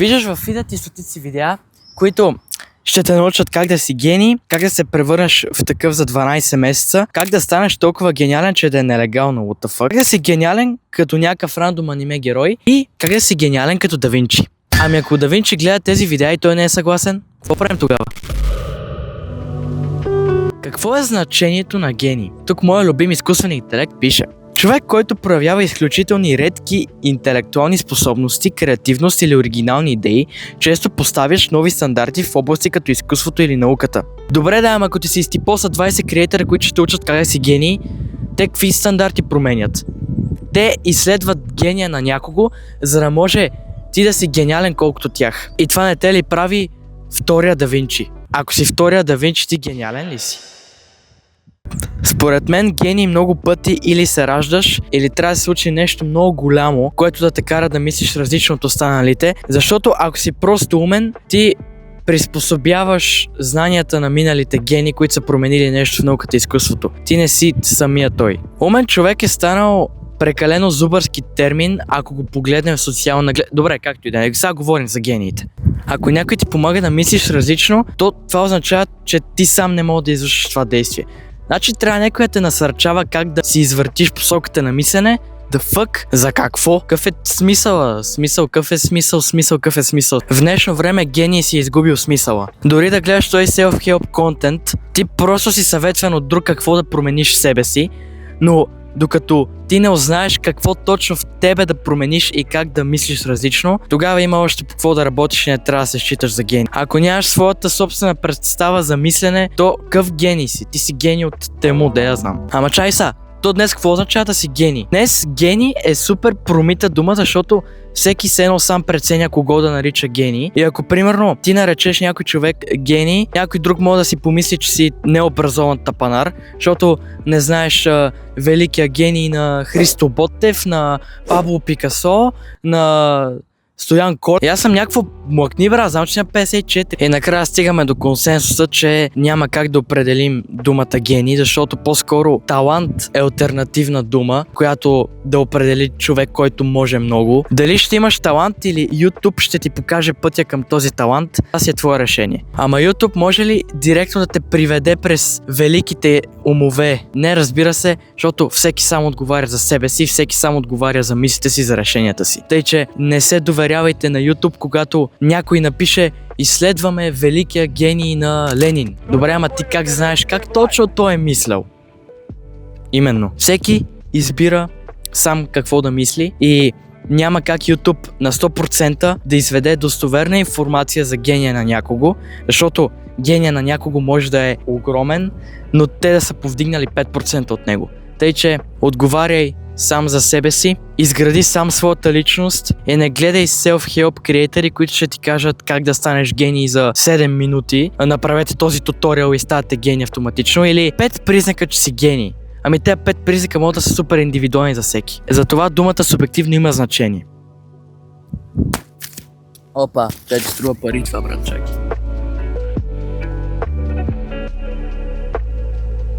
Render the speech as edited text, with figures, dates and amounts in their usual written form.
Виждаш в фида ти стотици видеа, които ще те научат как да си гений, как да се превърнеш в такъв за 12 месеца, как да станеш толкова гениален, че да е нелегално, what the fuck. Как да си гениален като някакъв рандом аниме герой и как да си гениален като Да Винчи. Ами ако Да Винчи гледа тези видеа и той не е съгласен, какво правим тогава? Какво е значението на гений? Тук моят любим изкуствен интелект пише: човек, който проявява изключителни редки интелектуални способности, креативност или оригинални идеи, често поставяш нови стандарти в области като изкуството или науката. Добре да, ама ако ти се изтипоса 20 креатора, които ще те учат как да си гений, те какви стандарти променят? Те изследват гения на някого, за да може ти да си гениален колкото тях. И това не те ли прави втория Да Винчи? Ако си втория Да Винчи, ти гениален ли си? Според мен гений много пъти или се раждаш, или трябва да се случи нещо много голямо, което да те кара да мислиш различно от останалите, защото ако си просто умен, ти приспособяваш знанията на миналите гени, които са променили нещо в науката и изкуството. Ти не си самия той. Умен човек е станал прекалено зубърски термин, ако го погледнем в социална гледна. Добре, както и да е, сега говорим за гениите. Ако някой ти помага да мислиш различно, то това означава, че ти сам не можеш да извършиш това действие. Значи трябва някой да те насърчава как да си извъртиш посоката на мислене. The fuck? За какво? Какъв е смисъла? Какъв е смисъл? В днешно време гений си е изгубил смисъла. Дори да гледаш този self-help контент, ти просто си съветван от друг какво да промениш в себе си, но докато ти не узнаеш какво точно в тебе да промениш и как да мислиш различно, тогава има още по какво да работиш и не трябва да се считаш за гений. Ако нямаш своята собствена представа за мислене, то какъв гений си? Ти си гений от тему, да я знам. Ама чай са, то днес какво означава да си гений? Днес гений е супер промита дума, защото всеки се едно сам преценя кого да нарича гений. И ако примерно ти наречеш някой човек гений, някой друг може да си помисли, че си необразован тапанар, защото не знаеш великия гений на Христо Ботев, на Пабло Пикасо, на Стоян Кор. И аз съм някакво млъкни, брат, знам, че на 54. И накрая стигаме до консенсуса, че няма как да определим думата гений, защото по-скоро талант е алтернативна дума, която да определи човек, който може много. Дали ще имаш талант или YouTube ще ти покаже пътя към този талант, това си е твое решение. Ама YouTube може ли директно да те приведе през великите умове? Не, разбира се, защото всеки сам отговаря за себе си, всеки сам отговаря за мислите си, за решенията си. Тъй, че не се доверявайте на YouTube, когато някой напише: изследваме великия гений на Ленин. Добре, ама ти как знаеш как точно той е мислял? Именно. Всеки избира сам какво да мисли и няма как YouTube на 100% да изведе достоверна информация за гения на някого, защото гения на някого може да е огромен, но те да са повдигнали 5% от него. Тъй, че отговаряй сам за себе си, изгради сам своята личност и не гледай self-help креатори, които ще ти кажат как да станеш гений за 7 минути. Направете този туториал и ставате гений автоматично, или 5 признака, че си гений. Ами те 5 признака могат да са супер индивидуални за всеки. Затова думата субективно има значение. Опа, те ти струва пари това, брат, чак.